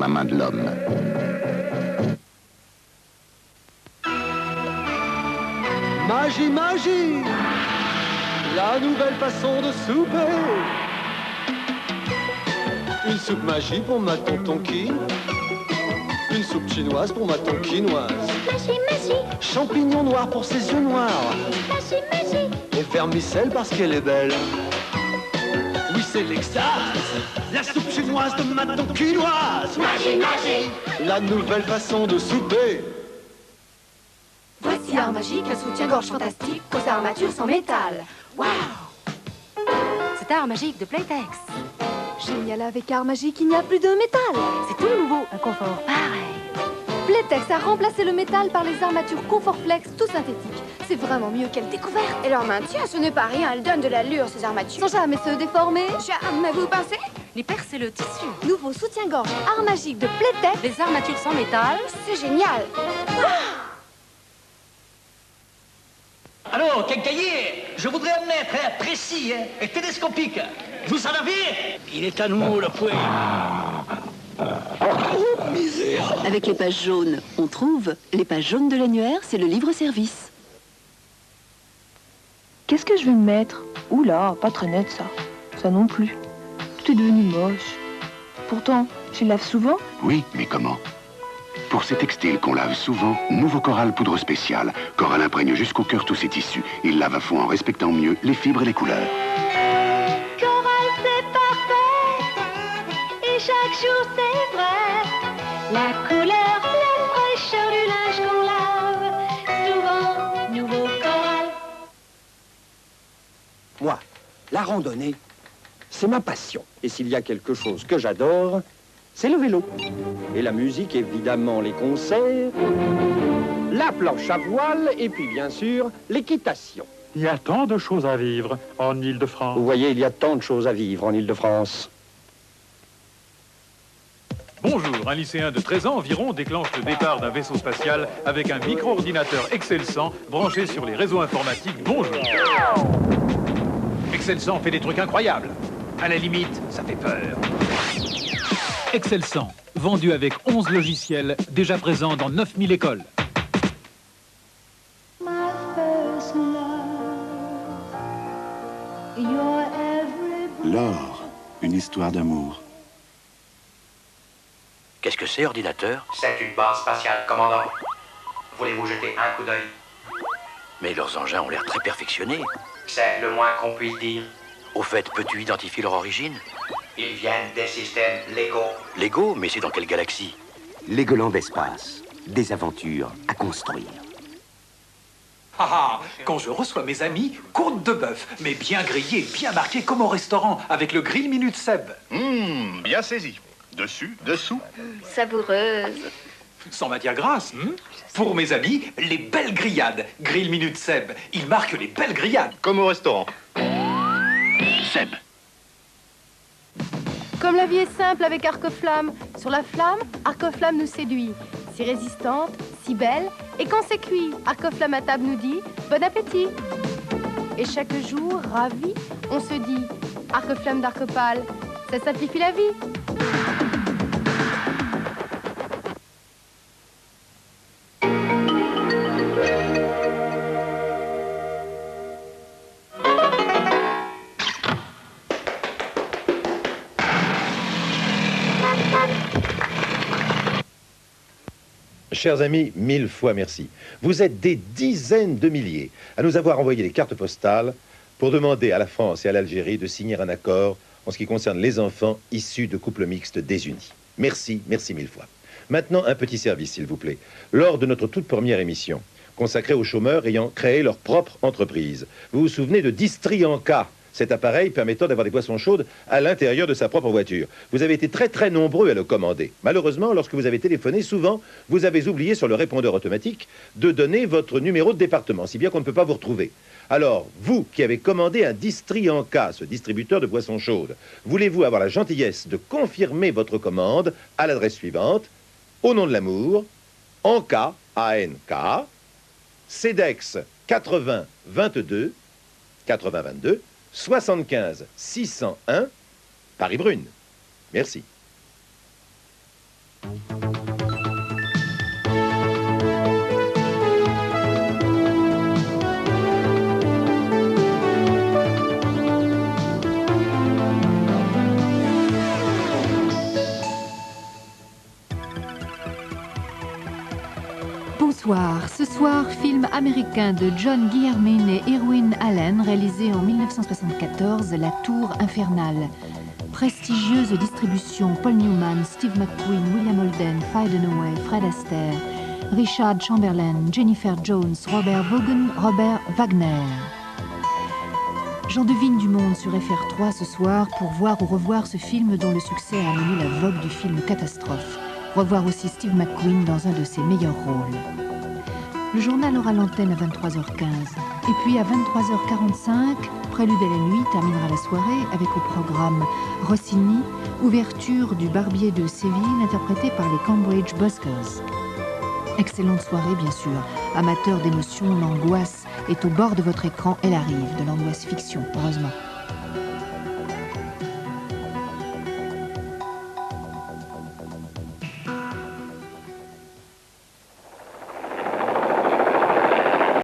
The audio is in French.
la main de l'homme. Magie, magie! La nouvelle façon de souper. Une soupe magie pour ma tontonquine. Une soupe chinoise pour ma tonkinoise. Magie, magie! Champignons noirs pour ses yeux noirs. Magie, magie! Et vermicelle parce qu'elle est belle. Oui, c'est l'extase. La soupe chinoise de ma tonkinoise. Magie, magie! La nouvelle façon de souper. Voici Art Magique, le soutien-gorge fantastique aux armatures sans métal. Waouh! C'est Art Magique de Playtex. Génial, avec Art Magique, il n'y a plus de métal. C'est tout nouveau, un confort pareil. Playtex a remplacé le métal par les armatures Confortflex tout synthétiques. C'est vraiment mieux, quelle découverte. Et leur maintien, ce n'est pas rien, elles donnent de l'allure, ces armatures. Sans jamais se déformer. Jamais, vous pensez? Les percent le tissu. Nouveau soutien-gorge Art Magique de Playtex. Les armatures sans métal. C'est génial. Alors, quincaillier, je voudrais un mètre précis et télescopique. Vous en avez? Il est à nous, le fouet. Oh, misère! Avec les pages jaunes, on trouve les pages jaunes de l'annuaire, c'est le livre-service. Qu'est-ce que je vais me mettre? Oula, pas très net ça. Ça non plus. Tout est devenu moche. Pourtant, je lave souvent. Oui, mais comment? Pour ces textiles qu'on lave souvent, nouveau Coral poudre spéciale. Coral imprègne jusqu'au cœur tous ses tissus. Il lave à fond en respectant mieux les fibres et les couleurs. Coral, c'est parfait. Et chaque jour, c'est vrai. La couleur, la fraîcheur du linge qu'on lave. Souvent, nouveau Coral. Moi, la randonnée, c'est ma passion. Et s'il y a quelque chose que j'adore, c'est le vélo. Et la musique, évidemment, les concerts, la planche à voile et puis, bien sûr, l'équitation. Il y a tant de choses à vivre en Île-de-France. Vous voyez, il y a tant de choses à vivre en Île-de-France. Bonjour, un lycéen de 13 ans environ déclenche le départ d'un vaisseau spatial avec un micro-ordinateur Excel 100 branché sur les réseaux informatiques. Bonjour. Excel 100 fait des trucs incroyables. À la limite, ça fait peur. Excel 100, vendu avec 11 logiciels, déjà présents dans 9000 écoles. L'or, une histoire d'amour. Qu'est-ce que c'est, ordinateur? C'est une base spatiale, commandant. Voulez-vous jeter un coup d'œil? Mais leurs engins ont l'air très perfectionnés. C'est le moins qu'on puisse dire. Au fait, peux-tu identifier leur origine? Ils viennent des systèmes Lego. Lego? Mais c'est dans quelle galaxie? Legoland Espace. Des aventures à construire. Ah, quand je reçois mes amis, côte de bœuf, mais bien grillée, bien marquée comme au restaurant, avec le grill Minute Seb. Bien saisi. Dessus, dessous. Savoureuse. Sans matière grasse. Pour mes amis, les belles grillades. Grill Minute Seb. Il marque les belles grillades. Comme au restaurant. Seb. Comme la vie est simple avec Arcoflamme. Sur la flamme, Arcoflamme nous séduit. Si résistante, si belle, et quand c'est cuit, Arcoflamme à table nous dit bon appétit. Et chaque jour, ravi, on se dit Arcoflamme d'Arcopal, ça simplifie la vie. Chers amis, 1000 fois merci. Vous êtes des dizaines de milliers à nous avoir envoyé des cartes postales pour demander à la France et à l'Algérie de signer un accord en ce qui concerne les enfants issus de couples mixtes désunis. Merci, merci 1000 fois. Maintenant, un petit service, s'il vous plaît. Lors de notre toute première émission, consacrée aux chômeurs ayant créé leur propre entreprise, vous vous souvenez de Distrianca, cet appareil permettant d'avoir des boissons chaudes à l'intérieur de sa propre voiture. Vous avez été très nombreux à le commander. Malheureusement, lorsque vous avez téléphoné, souvent, vous avez oublié sur le répondeur automatique de donner votre numéro de département, si bien qu'on ne peut pas vous retrouver. Alors, vous qui avez commandé un Distrianca, ce distributeur de boissons chaudes, voulez-vous avoir la gentillesse de confirmer votre commande à l'adresse suivante, au nom de l'amour, Anka, A-N-K, CEDEX 80 22 75 601, Paris-Brune. Merci. Bonsoir. Ce soir, film américain de John Guillermin et Irwin Allen, réalisé en 1974, La Tour Infernale. Prestigieuse distribution, Paul Newman, Steve McQueen, William Holden, Faye Dunaway, Fred Astaire, Richard Chamberlain, Jennifer Jones, Robert Vaughan, Robert Wagner. J'en devine du monde sur FR3 ce soir pour voir ou revoir ce film dont le succès a amené la vogue du film catastrophe. Revoir aussi Steve McQueen dans un de ses meilleurs rôles. Le journal aura l'antenne à 23h15. Et puis à 23h45, Prélude à la nuit terminera la soirée avec au programme Rossini, ouverture du Barbier de Séville interprété par les Cambridge Buskers. Excellente soirée bien sûr. Amateurs d'émotion, l'angoisse est au bord de votre écran. Elle arrive, de l'angoisse fiction, heureusement.